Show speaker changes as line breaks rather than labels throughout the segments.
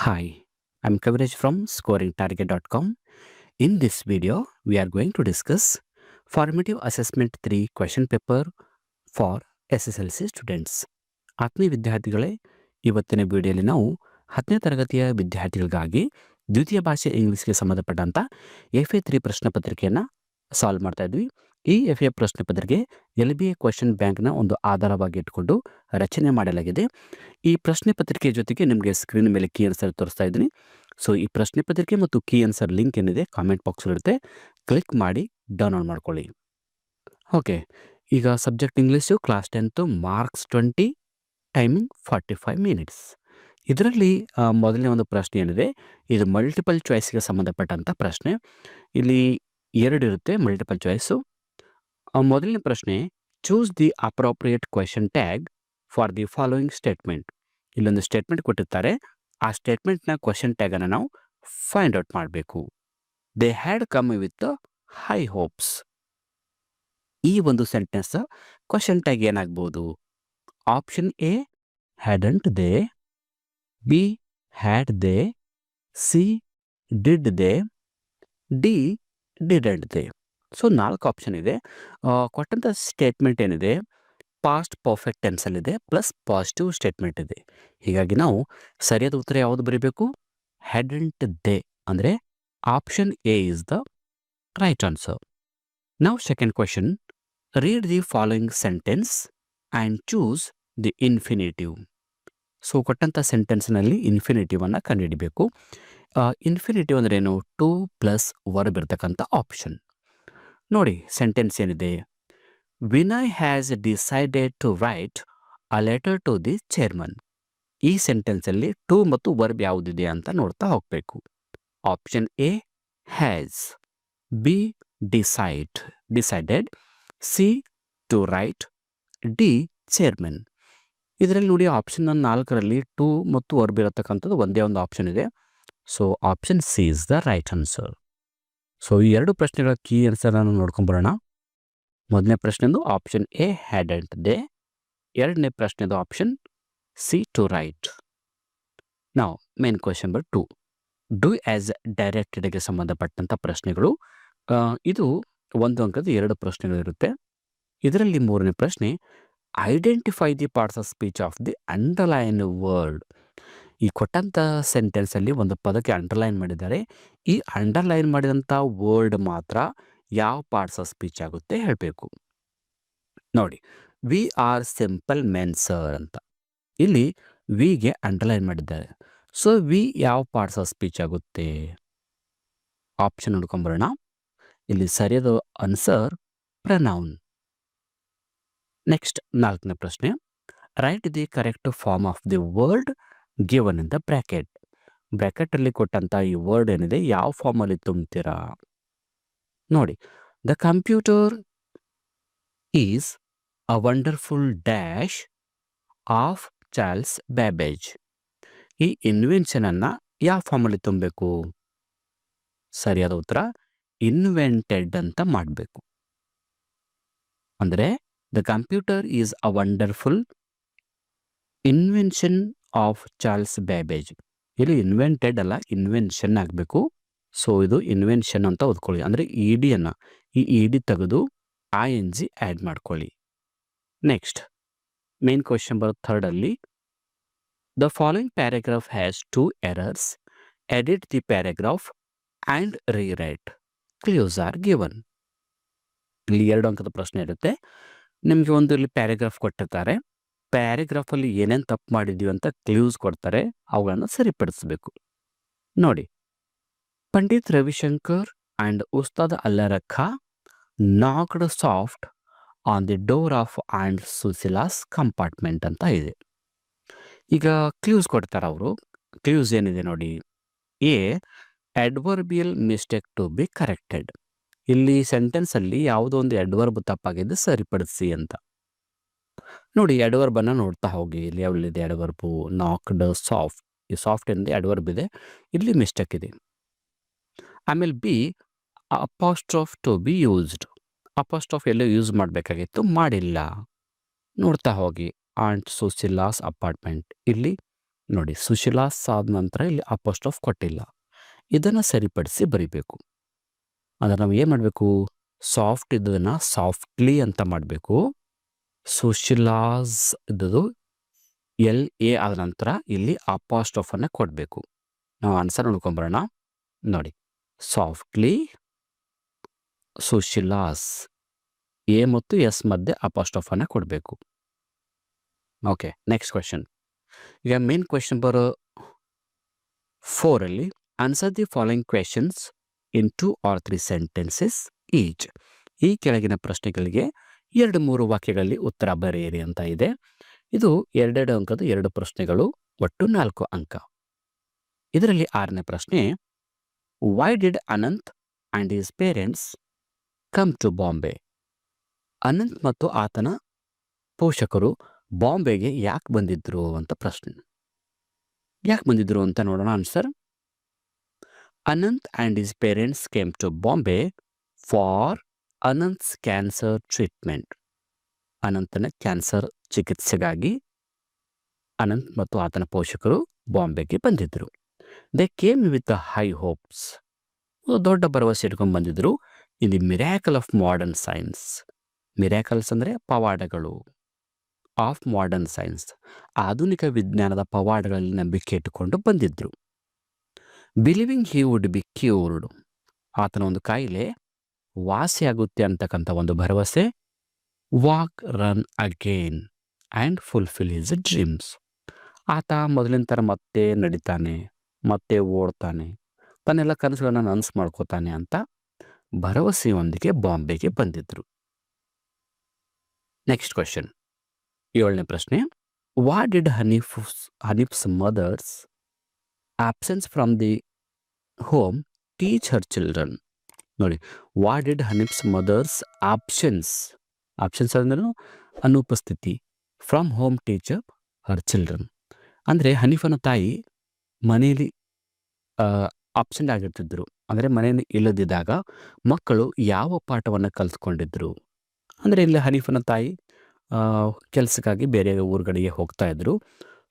Hi, I'm Kaviraj from scoringtarget.com. In this video, we are going to discuss Formative Assessment 3 question paper for SSLC students. ಆತ್ಮೀಯ ವಿದ್ಯಾರ್ಥಿಗಳೇ, ಇವತ್ತಿನ ವಿಡಿಯೋಲಿ ನಾವು 10ನೇ ತರಗತಿಯ ವಿದ್ಯಾರ್ಥಿಗಳಿಗಾಗಿ ದ್ವಿತೀಯ ಭಾಷೆ ಇಂಗ್ಲಿಷ್ಗೆ ಸಂಬಂಧಪಟ್ಟಂಥ FA3 ಪ್ರಶ್ನೆ ಪತ್ರಿಕೆಯನ್ನು ಸಾಲ್ವ್ ಮಾಡ್ತಾ ಇದ್ವಿ. ಈ FA ಪ್ರಶ್ನೆ ಪತ್ರಿಕೆ LBA ಕ್ವೆಶ್ಚನ್ ಬ್ಯಾಂಕ್ನ ಒಂದು ಆಧಾರವಾಗಿ ಇಟ್ಕೊಂಡು ರಚನೆ ಮಾಡಲಾಗಿದೆ. ಈ ಪ್ರಶ್ನೆ ಪತ್ರಿಕೆ ಜೊತೆಗೆ ನಿಮಗೆ ಸ್ಕ್ರೀನ್ ಮೇಲೆ ಕೀ ಆನ್ಸರ್ ತೋರಿಸ್ತಾ ಇದ್ದೀನಿ. ಸೊ ಈ ಪ್ರಶ್ನೆ ಪತ್ರಿಕೆ ಮತ್ತು ಕೀ ಆನ್ಸರ್ ಲಿಂಕ್ ಏನಿದೆ ಕಾಮೆಂಟ್ ಬಾಕ್ಸಲ್ಲಿರುತ್ತೆ, ಕ್ಲಿಕ್ ಮಾಡಿ ಡೌನ್ಲೋಡ್ ಮಾಡ್ಕೊಳ್ಳಿ. ಓಕೆ, ಈಗ subject English class 10 marks 20, timing 45 minutes. ಇದರಲ್ಲಿ ಮೊದಲನೇ ಒಂದು ಪ್ರಶ್ನೆ ಏನಿದೆ, ಇದು ಮಲ್ಟಿಪಲ್ ಚಾಯ್ಸ್ಗೆ ಸಂಬಂಧಪಟ್ಟಂಥ ಪ್ರಶ್ನೆ. ಇಲ್ಲಿ 2 ಇರುತ್ತೆ ಮಲ್ಟಿಪಲ್ ಚಾಯ್ಸು. ಮೊದಲನೇ ಪ್ರಶ್ನೆ, choose the appropriate question tag for the following statement. ಇಲ್ಲೊಂದು ಸ್ಟೇಟ್ಮೆಂಟ್ ಕೊಟ್ಟಿರ್ತಾರೆ, ಆ ಸ್ಟೇಟ್ಮೆಂಟ್ನ ಕ್ವೆಶ್ಚನ್ ಟ್ಯಾಗನ್ನು ನಾವು ಫೈಂಡ್ ಔಟ್ ಮಾಡಬೇಕು. They had come with high hopes. ಈ ಒಂದು ಸೆಂಟೆನ್ಸ್ ಕ್ವೆಶ್ಚನ್ ಟ್ಯಾಗ್ ಏನಾಗ್ಬೋದು? Option A hadn't they, B had they, C did they, D didn't they. So 4 option ಇದೆ. ಕೊಟ್ಟಂಥ ಸ್ಟೇಟ್ಮೆಂಟ್ ಏನಿದೆ ಪಾಸ್ಟ್ ಪರ್ಫೆಕ್ಟ್ ಟೆನ್ಸಲ್ಲಿದೆ ಪ್ಲಸ್ ಪಾಸಿಟಿವ್ ಸ್ಟೇಟ್ಮೆಂಟ್ ಇದೆ. ಹೀಗಾಗಿ ನಾವು ಸರಿಯಾದ ಉತ್ತರ ಯಾವುದು ಬರೀಬೇಕು? ಹ್ಯಾಡಂಟ್ ದೇ, ಅಂದರೆ option A is the right answer. ನಾವು second question, read the following sentence and choose the infinitive. So ಕೊಟ್ಟಂಥ ಸೆಂಟೆನ್ಸ್ನಲ್ಲಿ ಇನ್ಫಿನಿಟಿವನ್ನು ಕಂಡುಹಿಡಿಬೇಕು. ಇನ್ಫಿನಿಟಿವ್ ಅಂದರೆ ಏನು? ಟು ಪ್ಲಸ್ ವರ್ಬ್ ಇರ್ತಕ್ಕಂಥ ಆಪ್ಷನ್. ನೋಡಿ ಸೆಂಟೆನ್ಸ್ ಏನಿದೆ, Vinay has decided to write a letter to the chairman. ಈ ಸೆಂಟೆನ್ಸಲ್ಲಿ ಟು ಮತ್ತು ವರ್ಬ್ ಯಾವುದಿದೆ ಅಂತ ನೋಡ್ತಾ ಹೋಗಬೇಕು. Option A has, B decided, C to write, D chairman. ಇದರಲ್ಲಿ ನೋಡಿ ಆಪ್ಷನ್ 4ರಲ್ಲಿ ಟು ಮತ್ತು ವರ್ಬ್ ಇರತಕ್ಕಂಥದ್ದು ಒಂದೇ ಒಂದು ಆಪ್ಷನ್ ಇದೆ. So option C is the right answer. So ಈ 2 ಪ್ರಶ್ನೆಗಳ ಕೀ ಆನ್ಸರನ್ನು ನೋಡ್ಕೊಂಬರೋಣ. ಮೊದಲನೇ ಪ್ರಶ್ನೆದು ಆಪ್ಷನ್ ಎ ಹ್ಯಾಡಂಟ್ ದೇ, ಎರಡನೇ ಪ್ರಶ್ನೆದು ಆಪ್ಷನ್ ಸಿ ಟು ರೈಟ್. ನಾವು main question number 2, do as ಡೈರೆಕ್ಟೆಡ್ಗೆ ಸಂಬಂಧಪಟ್ಟಂಥ ಪ್ರಶ್ನೆಗಳು. ಇದು 1 ಅಂಕದ 2 ಪ್ರಶ್ನೆಗಳಿರುತ್ತೆ. ಇದರಲ್ಲಿ 3ನೇ ಪ್ರಶ್ನೆ, identify the parts of speech of the underline word. ಈ ಕೊಟ್ಟಂಥ ಸೆಂಟೆನ್ಸಲ್ಲಿ ಒಂದು ಪದಕ್ಕೆ ಅಂಡರ್ಲೈನ್ ಮಾಡಿದ್ದಾರೆ. ಈ ಅಂಡರ್ಲೈನ್ ಮಾಡಿದಂಥ ವರ್ಡ್ ಮಾತ್ರ ಯಾವ ಪಾರ್ಟ್ಸ್ ಆಫ್ ಸ್ಪೀಚ್ ಆಗುತ್ತೆ ಹೇಳಬೇಕು. ನೋಡಿ, we are simple men sir ಅಂತ ಇಲ್ಲಿ ವಿಗೆ ಅಂಡರ್ಲೈನ್ ಮಾಡಿದ್ದಾರೆ. ಸೊ ವಿ ಯಾವ ಪಾರ್ಟ್ಸ್ ಆಫ್ ಸ್ಪೀಚ್ ಆಗುತ್ತೆ? ಆಪ್ಷನ್ ನೋಡ್ಕೊಂಬರೋಣ. ಇಲ್ಲಿ ಸರಿಯಾದ ಆನ್ಸರ್ ಪ್ರನೌನ್. ನೆಕ್ಸ್ಟ್ 4ನೇ ಪ್ರಶ್ನೆ, write the correct form of the word given in the bracket. ಬ್ರ್ಯಾಕೆಟಲ್ಲಿ ಕೊಟ್ಟಂಥ ಈ ವರ್ಡ್ ಏನಿದೆ ಯಾವ ಫಾರ್ಮಲ್ಲಿ ತುಂಬ್ತೀರಾ? ನೋಡಿ, the computer is a wonderful dash of Charles Babbage. ಈ ಇನ್ವೆನ್ಷನನ್ನು ಯಾವ ಫಾರ್ಮಲ್ಲಿ ತುಂಬಬೇಕು? ಸರಿಯಾದ ಉತ್ತರ ಇನ್ವೆಂಟೆಡ್ ಅಂತ ಮಾಡಬೇಕು. ಅಂದರೆ the computer is a wonderful invention of Charles Babbage. ಇಲ್ಲಿ ಇನ್ವೆಂಟೆಡ್ ಅಲ್ಲ, ಇನ್ವೆನ್ಷನ್ ಆಗಬೇಕು. ಸೊ ಇದು ಇನ್ವೆನ್ಷನ್ ಅಂತ ಓದ್ಕೊಳ್ಳಿ. ಅಂದರೆ ಈ ಡಿ ತೆಗೆದು ING ಆ್ಯಡ್ ಮಾಡ್ಕೊಳ್ಳಿ. ನೆಕ್ಸ್ಟ್ ಮೇನ್ ಕ್ವೆಶ್ಚನ್ ನಂಬರ್ 3ರಲ್ಲಿ, the following paragraph has 2 errors, edit the paragraph and rewrite, clues are given. ಇಲ್ಲಿ 2 ಅಂಕದ ಪ್ರಶ್ನೆ ಇರುತ್ತೆ. ನಿಮಗೆ ಒಂದು ಇಲ್ಲಿ ಪ್ಯಾರಾಗ್ರಾಫ್ ಕೊಟ್ಟಿರ್ತಾರೆ. ಪ್ಯಾರಾಗ್ರಾಫಲ್ಲಿ ಏನೇನು ತಪ್ಪು ಮಾಡಿದ್ದೀವಿ ಅಂತ ಕ್ಲೂಸ್ ಕೊಡ್ತಾರೆ, ಅವುಗಳನ್ನು ಸರಿಪಡಿಸಬೇಕು. ನೋಡಿ, Pandit Ravishankar and Ustad Allarakha knocked soft on the door of and Sushila's compartment ಅಂತ ಇದೆ. ಈಗ ಕ್ಲೂಸ್ ಕೊಡ್ತಾರೆ ಅವರು. ಕ್ಲೂಸ್ ಏನಿದೆ ನೋಡಿ, A adverbial mistake to be corrected. ಇಲ್ಲಿ ಸೆಂಟೆನ್ಸಲ್ಲಿ ಯಾವುದೋ ಒಂದು ಅಡ್ವರ್ಬ್ ತಪ್ಪಾಗಿದ್ದು ಸರಿಪಡಿಸಿ ಅಂತ. ನೋಡಿ, ಅಡ್ವರ್ಬನ್ನು ನೋಡ್ತಾ ಹೋಗಿ. ಇಲ್ಲಿ ಯಾವಲ್ಲಿದೆ ಅಡ್ವರ್ಬು? Knocked soft. ಈ ಸಾಫ್ಟ್ ಏನಿದೆ ಅಡ್ವರ್ಬ್ ಇದೆ, ಇಲ್ಲಿ ಮಿಸ್ಟೇಕ್ ಇದೆ. ಆಮೇಲೆ B apostrophe to be used. Apostrophe ಎಲ್ಲೋ ಯೂಸ್ ಮಾಡಬೇಕಾಗಿತ್ತು, ಮಾಡಿಲ್ಲ. ನೋಡ್ತಾ ಹೋಗಿ. ಆಂಟ್ ಸುಸಿಲಾಸ್ ಅಪಾರ್ಟ್ಮೆಂಟ್, ಇಲ್ಲಿ ನೋಡಿ, ಸುಶೀಲಾಸ್ ಆದ ನಂತರ ಇಲ್ಲಿ ಅಪೋಸ್ಟ್ರೋಫ್ ಕೊಟ್ಟಿಲ್ಲ. ಇದನ್ನು ಸರಿಪಡಿಸಿ ಬರಿಬೇಕು. ಅಂದರೆ ನಾವು ಏನು ಮಾಡಬೇಕು, ಸಾಫ್ಟ್ ಇದ್ದದನ್ನು ಸಾಫ್ಟ್ಲಿ ಅಂತ ಮಾಡಬೇಕು. ಸುಶೀಲಾಸ್ ಇದ್ದದು LA ಆದ ನಂತರ ಇಲ್ಲಿ ಅಪಾಸ್ಟ್ರೋಫನ್ನು ಕೊಡಬೇಕು. ನಾವು ಆನ್ಸರ್ ನೋಡ್ಕೊಂಬರೋಣ. ನೋಡಿ, ಸಾಫ್ಟ್ಲಿ ಸುಶೀಲಾಸ್, A ಮತ್ತು S ಮಧ್ಯೆ ಅಪಾಸ್ಟ್ರೋಫನ್ನು ಕೊಡಬೇಕು. Okay, next question. ಈಗ ಮೇನ್ ಕ್ವೆಶನ್ ನಂಬರ್ 4ಅಲ್ಲಿ answer the following questions in 2 or 3 sentences each. ಈ ಕೆಳಗಿನ ಪ್ರಶ್ನೆಗಳಿಗೆ 2-3 ವಾಕ್ಯಗಳಲ್ಲಿ ಉತ್ತರ ಬರೆಯಿರಿ ಅಂತ ಇದೆ. ಇದು 2 ಅಂಕದ 2 ಪ್ರಶ್ನೆಗಳು, ಒಟ್ಟು 4 ಅಂಕ. ಇದರಲ್ಲಿ 6ನೇ ಪ್ರಶ್ನೆ, why did Anant and his parents come to Bombay? Anant ಮತ್ತು ಆತನ ಪೋಷಕರು ಬಾಂಬೆಗೆ ಯಾಕೆ ಬಂದಿದ್ರು ಅಂತ ಪ್ರಶ್ನೆ. ಯಾಕೆ ಬಂದಿದ್ರು ಅಂತ ನೋಡೋಣ answer. Anant and his parents came to Bombay for Anant's cancer treatment. ಅನಂತನ ಕ್ಯಾನ್ಸರ್ ಚಿಕಿತ್ಸೆಗಾಗಿ ಅನಂತ್ ಮತ್ತು ಆತನ ಪೋಷಕರು ಬಾಂಬೆಗೆ ಬಂದಿದ್ದರು. They came with high hopes. ದೊಡ್ಡ ಭರವಸೆ ಇಟ್ಕೊಂಡು ಬಂದಿದ್ದರು. In the miracle of modern science. Miracles ಅಂದರೆ ಪವಾಡಗಳು. ಆಫ್ ಮಾಡರ್ನ್ ಸೈನ್ಸ್, ಆಧುನಿಕ ವಿಜ್ಞಾನದ ಪವಾಡಗಳಲ್ಲಿ ನಂಬಿಕೆ ಇಟ್ಟುಕೊಂಡು ಬಂದಿದ್ದರು. Believing he would be cured. ಆತನ ಒಂದು ಕಾಯಿಲೆ ವಾಸಿಯಾಗುತ್ತೆ ಅಂತಕ್ಕಂಥ ಒಂದು ಭರವಸೆ. Walk, run again and fulfil his dreams. ಆತ ಮೊದಲಿನ ಥರ ಮತ್ತೆ ನಡಿತಾನೆ, ಮತ್ತೆ ಓಡ್ತಾನೆ, ತನ್ನೆಲ್ಲ ಕನಸುಗಳನ್ನು ನನಸು ಮಾಡ್ಕೋತಾನೆ ಅಂತ ಭರವಸೆಯೊಂದಿಗೆ ಬಾಂಬೆಗೆ ಬಂದಿದ್ದರು. ನೆಕ್ಸ್ಟ್ ಕ್ವೆಶನ್, 7ನೇ ಪ್ರಶ್ನೆ. What did Hanif's mother's absence from the home teach her children? ನೋಡಿ, what did Hanif's mother's absence ಅಂದ್ರೆ ಅನುಪಸ್ಥಿತಿ, from home teacher her children. ಅಂದರೆ ಹನೀಫನ ತಾಯಿ ಮನೆಯಲ್ಲಿ ಆಬ್ಸೆಂಟ್ ಆಗಿರ್ತಿದ್ರು. ಅಂದರೆ ಮನೆಯಲ್ಲಿ ಇಲ್ಲದಿದ್ದಾಗ ಮಕ್ಕಳು ಯಾವ ಪಾಠವನ್ನು ಕಲಿತ್ಕೊಂಡಿದ್ರು? ಅಂದರೆ ಇಲ್ಲಿ ಹನೀಫನ ತಾಯಿ ಕೆಲಸಕ್ಕಾಗಿ ಬೇರೆ ಊರುಗಳಿಗೆ ಹೋಗ್ತಾ ಇದ್ರು.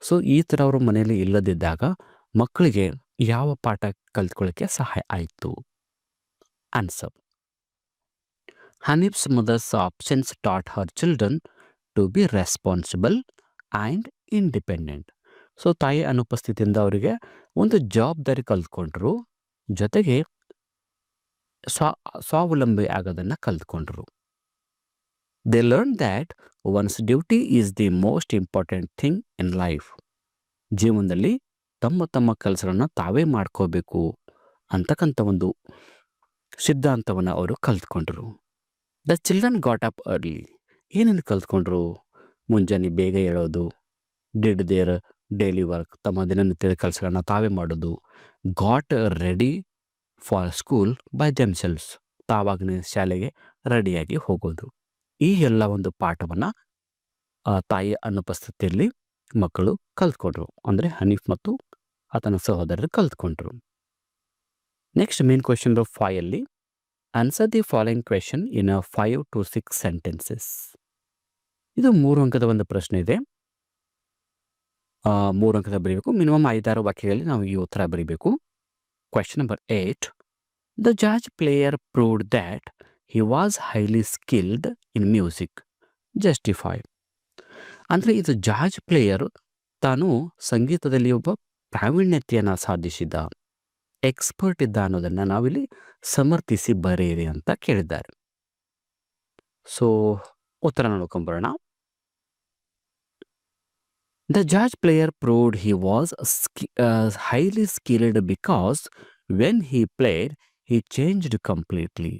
ಸೊ ಈ ಥರ ಅವರು ಮನೆಯಲ್ಲಿ ಇಲ್ಲದಿದ್ದಾಗ ಮಕ್ಕಳಿಗೆ ಯಾವ ಪಾಠ ಕಲಿತ್ಕೊಳ್ಳೋಕ್ಕೆ ಸಹಾಯ ಆಯಿತು? Answer, Hanif's mother's absence taught her children to be responsible and independent. So ತಾಯಿ ಅನುಪಸ್ಥಿತಿಯಿಂದ ಅವರಿಗೆ ಒಂದು ಜವಾಬ್ದಾರಿ ಕಲ್ತ್ಕೊಂಡ್ರು, ಜೊತೆಗೆ ಸ್ವಾವಲಂಬಿ ಆಗೋದನ್ನು ಕಲ್ತ್ಕೊಂಡ್ರು. They learn that one's duty is the most important thing in life. ಜೀವನದಲ್ಲಿ ತಮ್ಮ ಕೆಲಸಗಳನ್ನು ತಾವೇ ಮಾಡ್ಕೋಬೇಕು ಅಂತಕ್ಕಂಥ ಒಂದು ಸಿದ್ಧಾಂತವನ್ನು ಅವರು ಕಲ್ತ್ಕೊಂಡ್ರು. The children got up early. ಏನೇನು ಕಲ್ತ್ಕೊಂಡ್ರು? ಮುಂಜಾನೆ ಬೇಗ ಹೇಳೋದು, ಡಿಡ್ ದೇರ್ ಡೈಲಿ ವರ್ಕ್, ತಮ್ಮ ದಿನನಿತ್ಯದ ಕೆಲಸಗಳನ್ನ ತಾವೇ ಮಾಡೋದು. Got ready for school by themselves, ತಾವಾಗನೇ ಶಾಲೆಗೆ ರೆಡಿಯಾಗಿ ಹೋಗೋದು. ಈ ಎಲ್ಲ ಒಂದು ಪಾಠವನ್ನು ತಾಯಿಯ ಅನುಪಸ್ಥಿತಿಯಲ್ಲಿ ಮಕ್ಕಳು ಕಲ್ತ್ಕೊಂಡ್ರು. ಅಂದರೆ ಹನೀಫ್ ಮತ್ತು ಆತನ ಸಹೋದರರು ಕಲ್ತ್ಕೊಂಡ್ರು. ನೆಕ್ಸ್ಟ್ ಮೇನ್ ಕ್ವೆಶನ್ ನಂಬರ್ 5ಅಲ್ಲಿ answer the following question in 5 to 6 sentences. ಇದು 3 ಅಂಕದ ಒಂದು ಪ್ರಶ್ನೆ ಇದೆ. 3 ಅಂಕದ ಬರೀಬೇಕು. ಮಿನಿಮಮ್ 5-6 ವಾಕ್ಯಗಳಲ್ಲಿ ನಾವು ಈ ಉತ್ತರ ಬರೀಬೇಕು. Question number 8, the jazz player proved that he was highly skilled in music. Justify. ಅಂದರೆ ಇದು ಜಾಜ್ ಪ್ಲೇಯರ್ ತಾನು ಸಂಗೀತದಲ್ಲಿ ಒಬ್ಬ ಪ್ರಾವೀಣ್ಯತೆಯನ್ನು ಸಾಧಿಸಿದ, ಎಕ್ಸ್ಪರ್ಟ್ ಇದ್ದ ಅನ್ನೋದನ್ನು ನಾವಿಲ್ಲಿ ಸಮರ್ಥಿಸಿ ಬರೆಯಿರಿ ಅಂತ ಕೇಳಿದ್ದಾರೆ. ಸೊ ಉತ್ತರ ನೋಡ್ಕೊಂಬರೋಣ. The jazz player proved he was highly skilled because when he played he changed completely.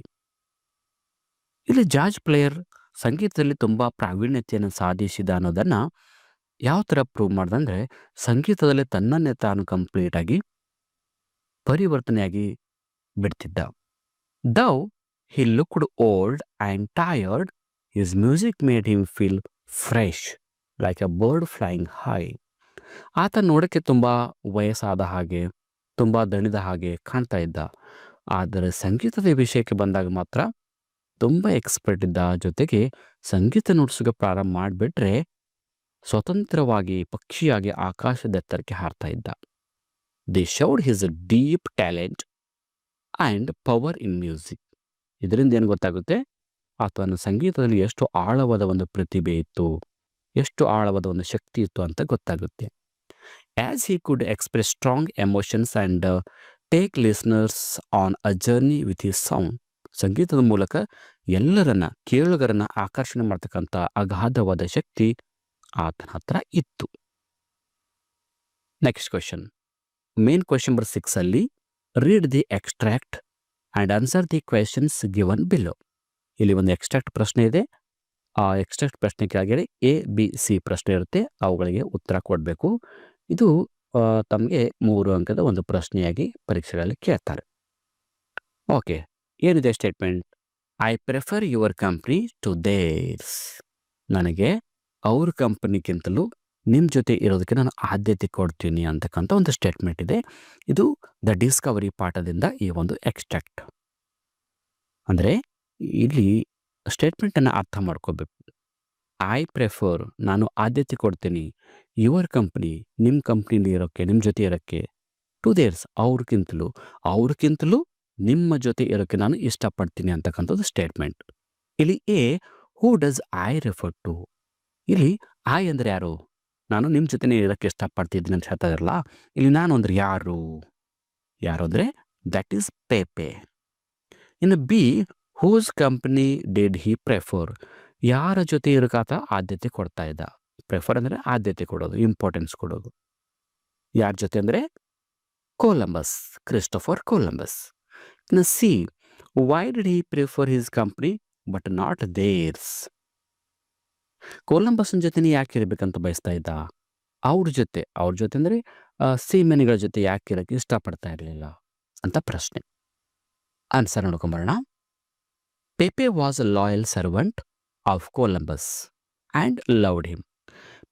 ಇಲ್ಲಿ ಜಾಜ್ ಪ್ಲೇಯರ್ ಸಂಗೀತದಲ್ಲಿ ತುಂಬ ಪ್ರಾವೀಣ್ಯತೆಯನ್ನು ಸಾಧಿಸಿದ ಅನ್ನೋದನ್ನು ಯಾವ ಥರ ಪ್ರೂವ್ ಮಾಡ್ದಂದರೆ, ಸಂಗೀತದಲ್ಲಿ ತನ್ನನ್ನೇ ತಾನು ಕಂಪ್ಲೀಟಾಗಿ ಪರಿವರ್ತನೆಯಾಗಿ ಬಿಡ್ತಿದ್ದ. Though he looked old and tired, his music made him feel fresh like a bird flying high. ಆತ ನೋಡೋಕ್ಕೆ ತುಂಬ ವಯಸ್ಸಾದ ಹಾಗೆ, ತುಂಬ ದಣಿದ ಹಾಗೆ ಕಾಣ್ತಾ ಇದ್ದ. ಆದರೆ ಸಂಗೀತದ ವಿಷಯಕ್ಕೆ ಬಂದಾಗ ಮಾತ್ರ ತುಂಬ ಎಕ್ಸ್ಪರ್ಟ್ ಇದ್ದ. ಜೊತೆಗೆ ಸಂಗೀತ ನುಡಿಸೋಕೆ ಪ್ರಾರಂಭ ಮಾಡಿಬಿಟ್ರೆ ಸ್ವತಂತ್ರವಾಗಿ ಪಕ್ಷಿಯಾಗಿ ಆಕಾಶದ ಎತ್ತರಕ್ಕೆ ಹಾರ್ತಾ ಇದ್ದ. They ಶೌಡ್ his deep talent and power in music. ಇದರಿಂದ ಏನು ಗೊತ್ತಾಗುತ್ತೆ, ಆತನ ಸಂಗೀತದಲ್ಲಿ ಎಷ್ಟು ಆಳವಾದ ಒಂದು ಪ್ರತಿಭೆ ಇತ್ತು, ಎಷ್ಟು ಆಳವಾದ ಒಂದು ಶಕ್ತಿ ಇತ್ತು ಅಂತ ಗೊತ್ತಾಗುತ್ತೆ. As he could express strong emotions and take listeners on a journey with his sound. ಸಂಗೀತದ ಮೂಲಕ ಎಲ್ಲರನ್ನ ಕೇಳುಗರನ್ನ ಆಕರ್ಷಣೆ ಮಾಡ್ತಕ್ಕಂಥ ಅಗಾಧವಾದ ಶಕ್ತಿ ಆತನ ಹತ್ರ ಇತ್ತು. Next question, main question number 6 ಅಲ್ಲಿ read the extract and answer the questions given below. ಇಲ್ಲಿ ಒಂದು ಎಕ್ಸ್ಟ್ರಾಕ್ಟ್ ಪ್ರಶ್ನೆ ಇದೆ. ಆ ಎಕ್ಸ್ಟ್ರಾಕ್ಟ್ ಪ್ರಶ್ನೆ ಕೆಳಗಡೆ ABC ಪ್ರಶ್ನೆ ಇರುತ್ತೆ, ಅವುಗಳಿಗೆ ಉತ್ತರ ಕೊಡಬೇಕು. ಇದು ತಮಗೆ 3 ಅಂಕದ ಒಂದು ಪ್ರಶ್ನೆಯಾಗಿ ಪರೀಕ್ಷೆಗಳಲ್ಲಿ ಕೇಳ್ತಾರೆ. ಓಕೆ, ಏನಿದೆ statement? I prefer your company to theirs. ನನಗೆ ಅವ್ರ ಕಂಪನಿಗಿಂತಲೂ ನಿಮ್ಮ ಜೊತೆ ಇರೋದಕ್ಕೆ ನಾನು ಆದ್ಯತೆ ಕೊಡ್ತೀನಿ ಅಂತಕ್ಕಂಥ ಒಂದು ಸ್ಟೇಟ್ಮೆಂಟ್ ಇದೆ. ಇದು ದ ಡಿಸ್ಕವರಿ ಪಾಠದಿಂದ ಈ ಒಂದು ಎಕ್ಸ್ಟ್ರಾಕ್ಟ್. ಅಂದರೆ ಇಲ್ಲಿ ಸ್ಟೇಟ್ಮೆಂಟನ್ನು ಅರ್ಥ ಮಾಡ್ಕೋಬೇಕು. ಐ ಪ್ರಿಫರ್, ನಾನು ಆದ್ಯತೆ ಕೊಡ್ತೀನಿ, ಯುವರ್ ಕಂಪ್ನಿ, ನಿಮ್ಮ ಕಂಪ್ನಿಲಿ ಇರೋಕ್ಕೆ, ನಿಮ್ಮ ಜೊತೆ ಇರೋಕ್ಕೆ, ಟು ದೇರ್ಸ್, ಅವ್ರಿಗಿಂತಲೂ ನಿಮ್ಮ ಜೊತೆ ಇರೋಕ್ಕೆ ನಾನು ಇಷ್ಟಪಡ್ತೀನಿ ಅಂತಕ್ಕಂಥದ್ದು ಸ್ಟೇಟ್ಮೆಂಟ್. ಇಲ್ಲಿ who does I refer to. ಇಲ್ಲಿ ಐ ಅಂದರೆ ಯಾರು? ನಾನು ನಿಮ್ಮ ಜೊತೆನೇ ಇರೋಕ್ಕೆ ಇಷ್ಟಪಡ್ತಿದ್ದೀನಿ ಅಂತ ಹೇಳ್ತಾ ಇರಲ್ಲ. ಇಲ್ಲಿ ನಾನು ಅಂದರೆ ಯಾರು ಅಂದರೆ ದಟ್ ಈಸ್ ಪೇಪೆ. ಇನ್ನು B, whose company did he prefer. ಯಾರ ಜೊತೆ ಇರೋಕಾತ ಆದ್ಯತೆ ಕೊಡ್ತಾ ಇದ್ದ. ಪ್ರೆಫರ್ ಅಂದರೆ ಆದ್ಯತೆ ಕೊಡೋದು, ಇಂಪಾರ್ಟೆನ್ಸ್ ಕೊಡೋದು. ಯಾರ ಜೊತೆ ಅಂದರೆ ಕೊಲಂಬಸ್, ಕ್ರಿಸ್ಟೋಫರ್ ಕೊಲಂಬಸ್. ಇನ್ನು C, why did he prefer his company but not theirs. ಕೊಲಂಬಸ್ನ ಜೊತೆನೇ ಯಾಕೆ ಇರಬೇಕಂತ ಬಯಸ್ತಾ ಇದ್ದ? ಅವ್ರ ಜೊತೆ ಅಂದರೆ ಸೀಮೆನಿಗಳ ಜೊತೆ ಯಾಕೆ ಇರೋಕ್ಕೆ ಇಷ್ಟಪಡ್ತಾ ಇರಲಿಲ್ಲ ಅಂತ ಪ್ರಶ್ನೆ. ಆನ್ಸರ್ ನೋಡ್ಕೊಂಬರೋಣ. Pepe was a loyal servant of Columbus and loved him.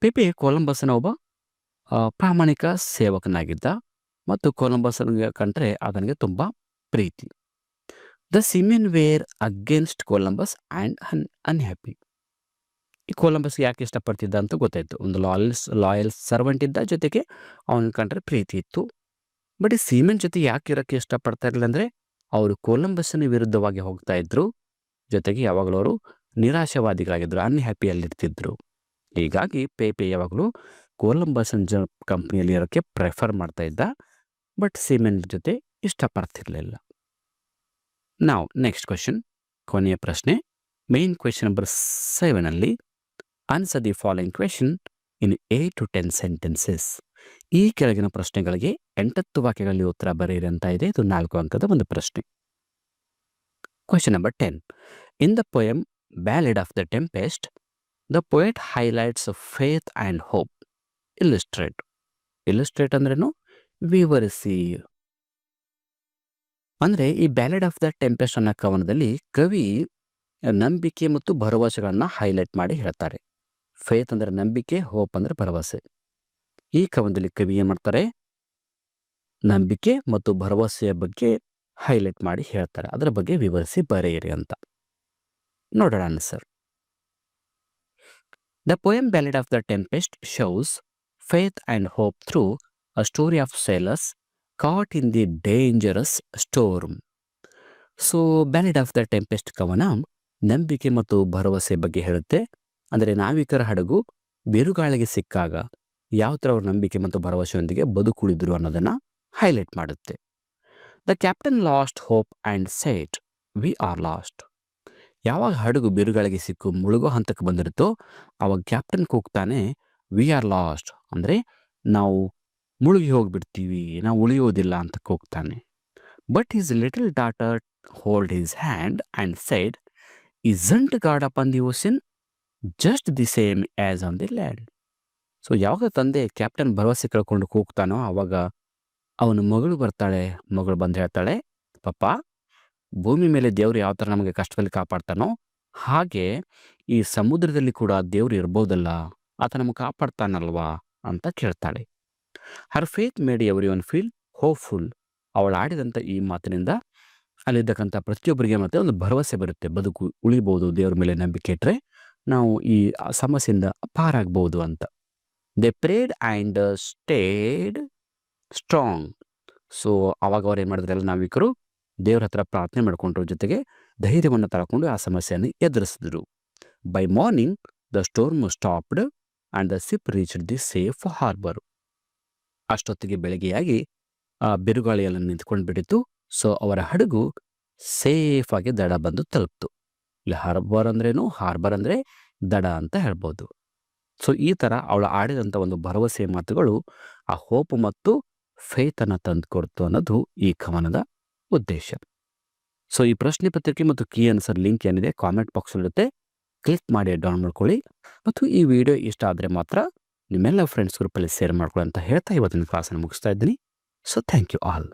Pepe ಕೊಲಂಬಸ್ನ ಒಬ್ಬ ಪ್ರಾಮಾಣಿಕ ಸೇವಕನಾಗಿದ್ದ ಮತ್ತು ಕೊಲಂಬಸ್ನಿಗೆ ಕಂಡ್ರೆ ಆತನಿಗೆ ತುಂಬ ಪ್ರೀತಿ. The seamen were against Columbus and unhappy. ಈ ಕೊಲಂಬಸ್ ಯಾಕೆ ಇಷ್ಟಪಡ್ತಿದ್ದ ಅಂತ ಗೊತ್ತಾಯಿತು. ಒಂದು ಲಾಯಲ್ ಸರ್ವೆಂಟ್ ಇದ್ದ, ಜೊತೆಗೆ ಅವನ ಕಂಡ್ರೆ ಪ್ರೀತಿ ಇತ್ತು. ಬಟ್ ಈ ಸೀಮೆನ್ ಜೊತೆ ಯಾಕೆ ಇರೋಕ್ಕೆ ಇಷ್ಟಪಡ್ತಾ ಇರಲಿಲ್ಲ ಅಂದರೆ ಅವರು ಕೊಲಂಬಸ್ನ ವಿರುದ್ಧವಾಗಿ ಹೋಗ್ತಾ ಇದ್ರು, ಜೊತೆಗೆ ಯಾವಾಗಲೂ ಅವರು ನಿರಾಶಾವಾದಿಗಳಾಗಿದ್ದರು, ಅನ್ಹ್ಯಾಪಿಯಲ್ಲಿರ್ತಿದ್ರು. ಹೀಗಾಗಿ ಪೇಪೆ ಯಾವಾಗಲೂ ಕೊಲಂಬಸ್ನ ಕಂಪ್ನಿಯಲ್ಲಿ ಇರೋಕ್ಕೆ ಪ್ರೆಫರ್ ಮಾಡ್ತಾ ಇದ್ದ, ಬಟ್ ಸೀಮೆನ್ ಜೊತೆ ಇಷ್ಟಪಡ್ತಿರ್ಲಿಲ್ಲ. ನಾವು ನೆಕ್ಸ್ಟ್ ಕ್ವೆಶನ್, ಕೊನೆಯ ಪ್ರಶ್ನೆ, ಮೇನ್ ಕ್ವೆಶನ್ ನಂಬರ್ 7 ಅಲ್ಲಿ answer the following question in 8 to 10 sentences. ಈ ಕೆಳಗಿನ ಪ್ರಶ್ನೆಗಳಿಗೆ 8 ವಾಕ್ಯಗಳಲ್ಲಿ ಉತ್ತರ ಬರೆಯಿರಿ ಅಂತ ಇದೆ. ಇದು 4 ಅಂಕದ ಒಂದು ಪ್ರಶ್ನೆ. Question number 10, in the poem ballad of the tempest, the poet highlights faith and hope. Illustrate ಅಂದ್ರೇನು? ವಿವರಿಸಿ. ಅಂದರೆ ಈ ಬ್ಯಾಲೆಡ್ ಆಫ್ ದ ಟೆಂಪೆಸ್ಟ್ ಅನ್ನೋ ಕವನದಲ್ಲಿ ಕವಿ ನಂಬಿಕೆ ಮತ್ತು ಭರವಸೆಗಳನ್ನು ಹೈಲೈಟ್ ಮಾಡಿ ಹೇಳ್ತಾರೆ. ಫೇತ್ ಅಂದರೆ ನಂಬಿಕೆ, ಹೋಪ್ ಅಂದರೆ ಭರವಸೆ. ಈ ಕವನದಲ್ಲಿ ಕವಿ ಏನು ಮಾಡ್ತಾರೆ? ನಂಬಿಕೆ ಮತ್ತು ಭರವಸೆಯ ಬಗ್ಗೆ ಹೈಲೈಟ್ ಮಾಡಿ ಹೇಳ್ತಾರೆ. ಅದರ ಬಗ್ಗೆ ವಿವರಿಸಿ ಬರೆಯಿರಿ ಅಂತ. ನೋಡೋಣ answer. The poem ballad of the tempest shows faith and hope through a story of sailors caught in the dangerous storm. So ballad of the tempest ಕವನ ನಂಬಿಕೆ ಮತ್ತು ಭರವಸೆ ಬಗ್ಗೆ ಹೇಳುತ್ತೆ. ಅಂದರೆ ನಾವಿಕರ ಹಡಗು ಬಿರುಗಾಳಿಗೆ ಸಿಕ್ಕಾಗ ಯಾವ ಥರ ಅವ್ರ ನಂಬಿಕೆ ಮತ್ತು ಭರವಸೆಯೊಂದಿಗೆ ಬದುಕುಳಿದ್ರು ಅನ್ನೋದನ್ನು ಹೈಲೈಟ್ ಮಾಡುತ್ತೆ. The captain lost hope and said we are lost. ಯಾವಾಗ ಹಡಗು ಬಿರುಗಾಳಿಗೆ ಸಿಕ್ಕು ಮುಳುಗೋ ಹಂತಕ್ಕೆ ಬಂದಿರುತ್ತೋ ಆವಾಗ ಕ್ಯಾಪ್ಟನ್ ಕೂಗ್ತಾನೆ ವಿ ಆರ್ ಲಾಸ್ಟ್, ಅಂದರೆ ನಾವು ಮುಳುಗಿ ಹೋಗ್ಬಿಡ್ತೀವಿ, ನಾವು ಉಳಿಯೋದಿಲ್ಲ ಅಂತ ಕೂಗ್ತಾನೆ. But his little daughter hold his hand and said, isn't God upon the ocean just the same as on the land. So ಯಾವಾಗ ತಂದೆ ಕ್ಯಾಪ್ಟನ್ ಭರವಸೆ ಕಳ್ಕೊಂಡು ಕೂಗ್ತಾನೋ ಆವಾಗ ಅವನ ಮಗಳು ಬರ್ತಾಳೆ. ಮಗಳು ಬಂದು ಹೇಳ್ತಾಳೆ, ಪಪ್ಪ, ಭೂಮಿ ಮೇಲೆ ದೇವರು ಯಾವ ಥರ ನಮಗೆ ಕಷ್ಟದಲ್ಲಿ ಕಾಪಾಡ್ತಾನೋ ಹಾಗೆ ಈ ಸಮುದ್ರದಲ್ಲಿ ಕೂಡ ದೇವರು ಇರ್ಬೋದಲ್ಲ, ಆತ ನಮಗೆ ಕಾಪಾಡ್ತಾನಲ್ವಾ ಅಂತ ಕೇಳ್ತಾಳೆ. Her faith made everyone feel hopeful. ಅವಳು ಆಡಿದಂಥ ಈ ಮಾತಿನಿಂದ ಅಲ್ಲಿದ್ದಕ್ಕಂಥ ಪ್ರತಿಯೊಬ್ಬರಿಗೆ ಮತ್ತೆ ಒಂದು ಭರವಸೆ ಬರುತ್ತೆ, ಬದುಕು ಉಳಿಬೋದು, ದೇವ್ರ ಮೇಲೆ ನಂಬಿಕೆ ಇಟ್ಟರೆ ನಾವು ಈ ಸಮಸ್ಯೆಯಿಂದ ಪಾರಾಗ್ಬೋದು ಅಂತ. They prayed and stayed strong. So ಅವಾಗ ಅವ್ರು ಏನು ಮಾಡಿದ್ರು, ಎಲ್ಲ ನಾವಿಕರು ದೇವ್ರ ಹತ್ರ ಪ್ರಾರ್ಥನೆ ಮಾಡಿಕೊಂಡ್ರ ಜೊತೆಗೆ ಧೈರ್ಯವನ್ನು ತಳ್ಕೊಂಡು ಆ ಸಮಸ್ಯೆಯನ್ನು ಎದುರಿಸಿದ್ರು. By morning the storm stopped and the ship reached the safe harbour. ಅಷ್ಟೊತ್ತಿಗೆ ಬೆಳಗ್ಗೆಯಾಗಿ ಆ ಬಿರುಗಾಳಿಯಲ್ಲಿ ನಿಂತ್ಕೊಂಡು ಬಿಟ್ಟಿತ್ತು. ಸೊ ಅವರ ಹಡಗು ಸೇಫ್ ಆಗಿ ದಡ ಬಂದು ತಲುಪ್ತು. ಇಲ್ಲಿ ಹಾರ್ಬರ್ ಅಂದ್ರೇನು, ಹಾರ್ಬರ್ ಅಂದರೆ ದಡ ಅಂತ ಹೇಳ್ಬೋದು. ಸೊ ಈ ಥರ ಅವಳು ಆಡಿದಂಥ ಒಂದು ಭರವಸೆಯ ಮಾತುಗಳು ಆ ಹೋಪ್ ಮತ್ತು ಫೇತನ್ನು ತಂದುಕೊಡ್ತು ಅನ್ನೋದು ಈ ಕವನದ ಉದ್ದೇಶ. ಸೊ ಈ ಪ್ರಶ್ನೆ ಪತ್ರಿಕೆ ಮತ್ತು ಕೀ ಆನ್ಸರ್ ಲಿಂಕ್ ಏನಿದೆ ಕಾಮೆಂಟ್ ಬಾಕ್ಸಲ್ಲಿರುತ್ತೆ, ಕ್ಲಿಕ್ ಮಾಡಿ ಡೌನ್ ಮಾಡ್ಕೊಳ್ಳಿ. ಮತ್ತು ಈ ವಿಡಿಯೋ ಇಷ್ಟ ಆದರೆ ಮಾತ್ರ ನಿಮ್ಮೆಲ್ಲ ಫ್ರೆಂಡ್ಸ್ ಗ್ರೂಪಲ್ಲಿ ಶೇರ್ ಮಾಡ್ಕೊಳ್ಳಿ ಅಂತ ಹೇಳ್ತಾ ಇವತ್ತಿನ ಕ್ಲಾಸನ್ನು ಮುಗಿಸ್ತಾ ಇದ್ದೀನಿ. So thank you all.